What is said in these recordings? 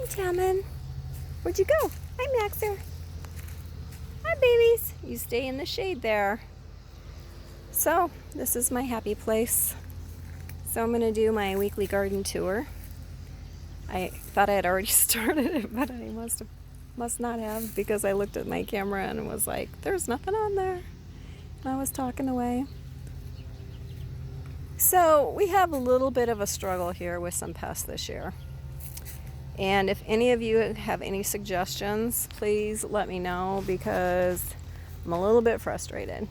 Hi, Tammin. Where'd you go? Hi, Maxer. Hi, babies. You stay in the shade there. So, this is my happy place. So I'm going to do my weekly garden tour. I thought I had already started it, but I must not have, because I looked at my camera and was like, there's nothing on there. And I was talking away. So we have a little bit of a struggle here with some pests this year. And if any of you have any suggestions, please let me know, because I'm a little bit frustrated.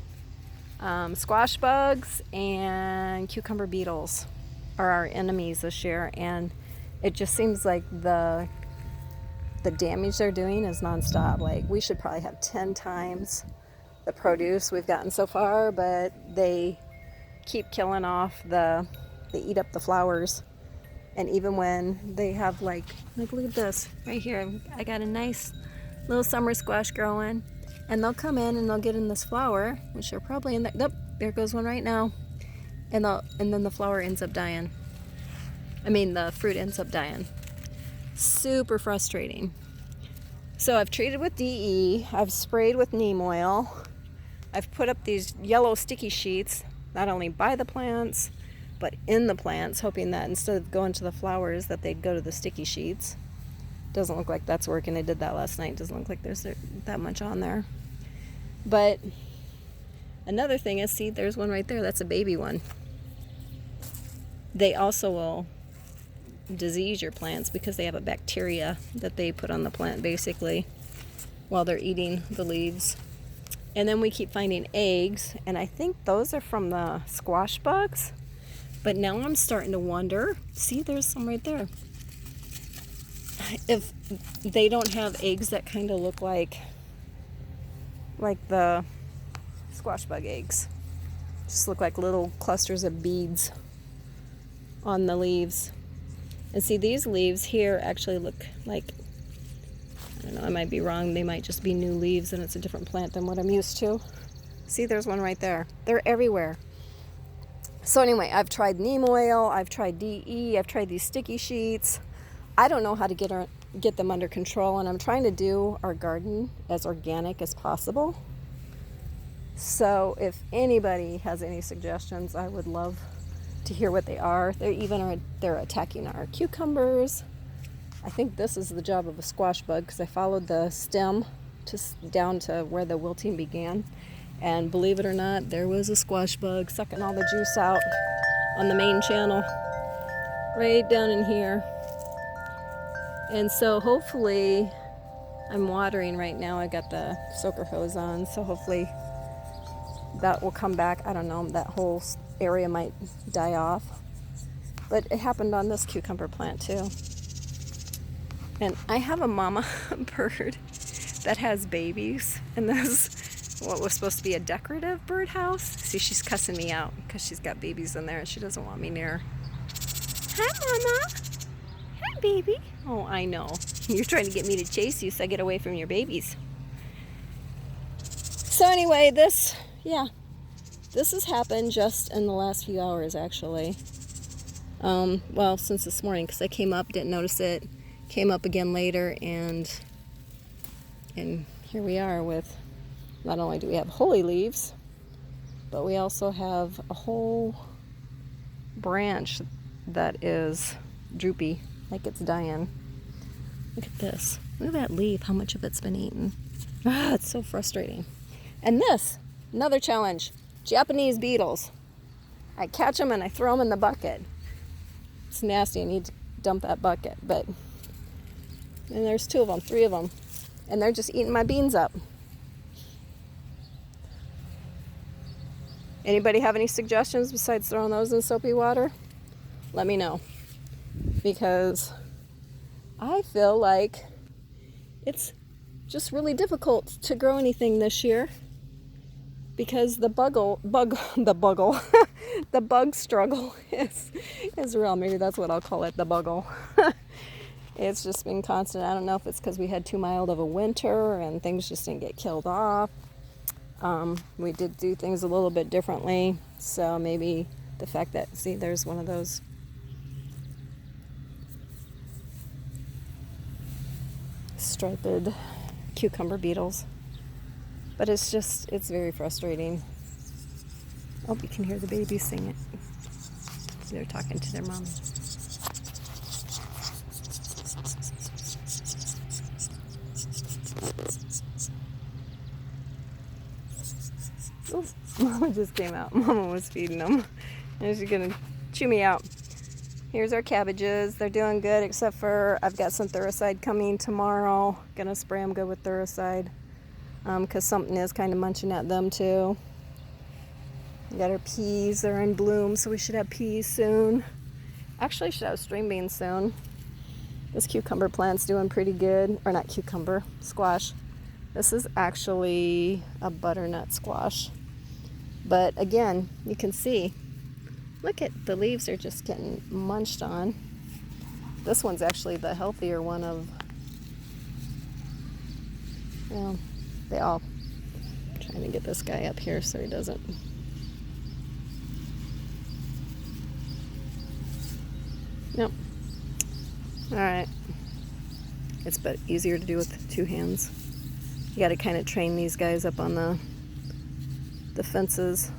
Squash bugs and cucumber beetles are our enemies this year, and it just seems like the damage they're doing is nonstop. Like, we should probably have 10 times the produce we've gotten so far, but they keep killing off they eat up the flowers. And even when they have like look at this right here, I got a nice little summer squash growing, and they'll come in and they'll get in this flower, which are probably in there. Yep, there goes one right now. And then the flower ends up dying. The fruit ends up dying. Super frustrating. So I've treated with DE, I've sprayed with neem oil, I've put up these yellow sticky sheets, not only by the plants, but in the plants, hoping that instead of going to the flowers, that they'd go to the sticky sheets. Doesn't look like that's working. I did that last night. Doesn't look like there's that much on there. But another thing is, see, there's one right there. That's a baby one. They also will disease your plants because they have a bacteria that they put on the plant, basically, while they're eating the leaves. And then we keep finding eggs, and I think those are from the squash bugs. But now I'm starting to wonder, see, there's some right there, if they don't have eggs that kind of look like the squash bug eggs. Just look like little clusters of beads on the leaves. And see, these leaves here actually look like, I don't know, I might be wrong. They might just be new leaves and it's a different plant than what I'm used to. See, there's one right there. They're everywhere. So anyway, I've tried neem oil, I've tried DE, I've tried these sticky sheets. I don't know how to get them under control, and I'm trying to do our garden as organic as possible. So if anybody has any suggestions, I would love to hear what they are. They're attacking our cucumbers. I think this is the job of a squash bug, because I followed the stem down to where the wilting began. And believe it or not, there was a squash bug sucking all the juice out on the main channel, right down in here. And so hopefully, I'm watering right now. I got the soaker hose on, so hopefully that will come back. I don't know, that whole area might die off. But it happened on this cucumber plant too. And I have a mama bird that has babies, and this what was supposed to be a decorative birdhouse. See, she's cussing me out because she's got babies in there and she doesn't want me near her. Hi, Mama. Hi, baby. Oh, I know. You're trying to get me to chase you so I get away from your babies. So anyway, this has happened just in the last few hours, actually. Well, since this morning, because I came up, didn't notice it, came up again later, and here we are with, not only do we have holy leaves, but we also have a whole branch that is droopy, like it's dying. Look at this. Look at that leaf, how much of it's been eaten. It's so frustrating. And this, another challenge, Japanese beetles. I catch them and I throw them in the bucket. It's nasty, I need to dump that bucket, and there's 2 of them, 3 of them, and they're just eating my beans up. Anybody have any suggestions besides throwing those in soapy water? Let me know, because I feel like it's just really difficult to grow anything this year, because the bug struggle is real. Maybe that's what I'll call it, the buggle. It's just been constant. I don't know if it's because we had too mild of a winter and things just didn't get killed off. We did do things a little bit differently, so maybe the fact that, see, there's one of those striped cucumber beetles. But it's very frustrating. Oh, you can hear the babies sing it. They're talking to their mom. Oh, Mama just came out. Mama was feeding them. And she's gonna chew me out. Here's our cabbages. They're doing good, except for I've got some thuricide coming tomorrow. Gonna spray them good with thuricide. Because something is kind of munching at them too. We got our peas. They're in bloom, so we should have peas soon. Actually, should have string beans soon. This cucumber plant's doing pretty good. Or not cucumber, squash. This is actually a butternut squash. But again, you can see, look at the leaves are just getting munched on. This one's actually the healthier one of, well, they all. I'm trying to get this guy up here so he doesn't. Nope. All right. It's easier to do with two hands. You got to kind of train these guys up on the fences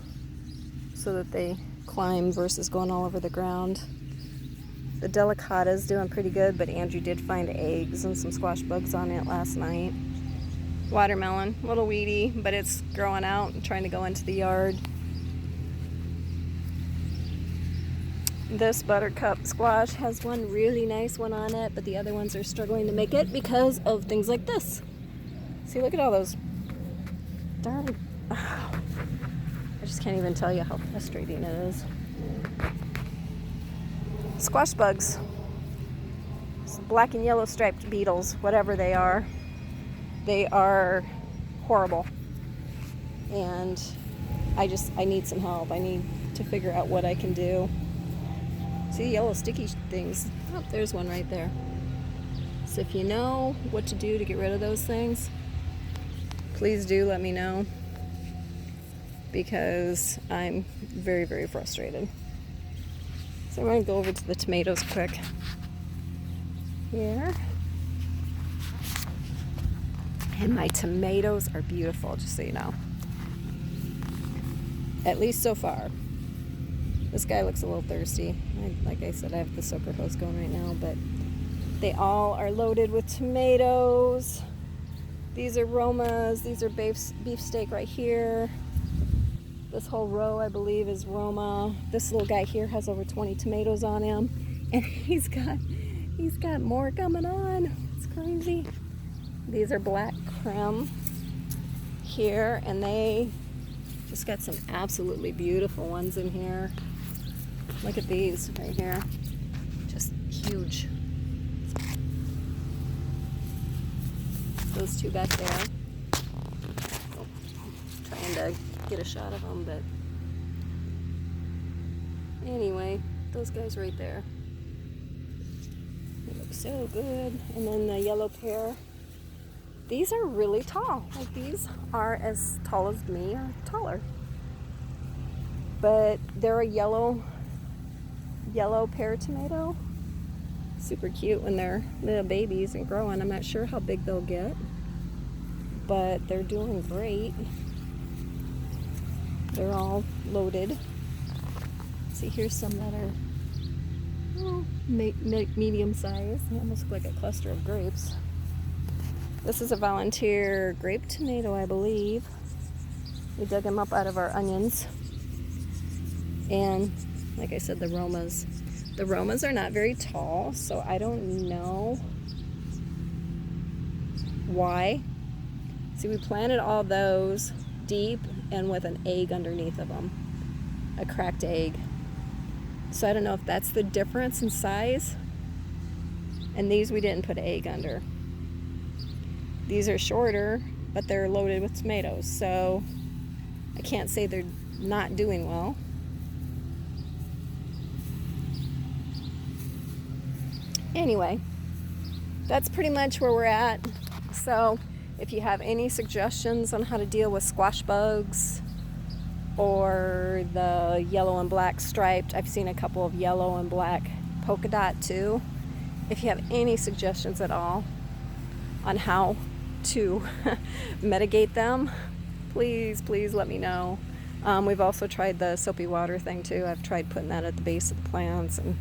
so that they climb versus going all over the ground. The delicata's doing pretty good, but Andrew did find eggs and some squash bugs on it last night. Watermelon, a little weedy, but it's growing out and trying to go into the yard. This buttercup squash has one really nice one on it, but the other ones are struggling to make it because of things like this. See, look at all those darn... Oh, I just can't even tell you how frustrating it is. Squash bugs. Black and yellow striped beetles, whatever they are. They are horrible. And I need some help. I need to figure out what I can do. See yellow sticky things? Oh, there's one right there. So if you know what to do to get rid of those things, please do let me know, because I'm very, very frustrated. So I'm going to go over to the tomatoes quick. Here. And my tomatoes are beautiful, just so you know. At least so far. This guy looks a little thirsty. Like I said, I have the soaker hose going right now, but they all are loaded with tomatoes. These are Romas. These are beefsteak right here. This whole row, I believe, is Roma. This little guy here has over 20 tomatoes on him, and he's got more coming on. It's crazy. These are black creme here, and they just got some absolutely beautiful ones in here. Look at these right here. Just huge. Those two back there. Oh, trying to get a shot of them, but anyway, those guys right there. They look so good. And then the yellow pear. These are really tall. Like, these are as tall as me or taller. But they're a yellow pear tomato. Super cute when they're little babies and growing. I'm not sure how big they'll get, but they're doing great. They're all loaded. See, here's some that are medium size. They almost look like a cluster of grapes. This is a volunteer grape tomato, I believe. We dug them up out of our onions. And like I said, the Romas. The Romas are not very tall, so I don't know why. See, we planted all those deep and with an egg underneath of them. A cracked egg. So I don't know if that's the difference in size. And these we didn't put an egg under. These are shorter, but they're loaded with tomatoes. So I can't say they're not doing well. Anyway, that's pretty much where we're at. So if you have any suggestions on how to deal with squash bugs or the yellow and black striped, I've seen a couple of yellow and black polka dot too. If you have any suggestions at all, on how to mitigate them, please let me know. We've also tried the soapy water thing too. I've tried putting that at the base of the plants and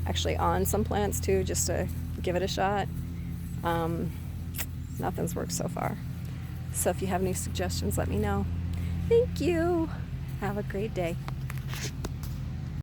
actually on some plants too, just to give it a shot. Nothing's worked so far. So if you have any suggestions, let me know. Thank you. Have a great day.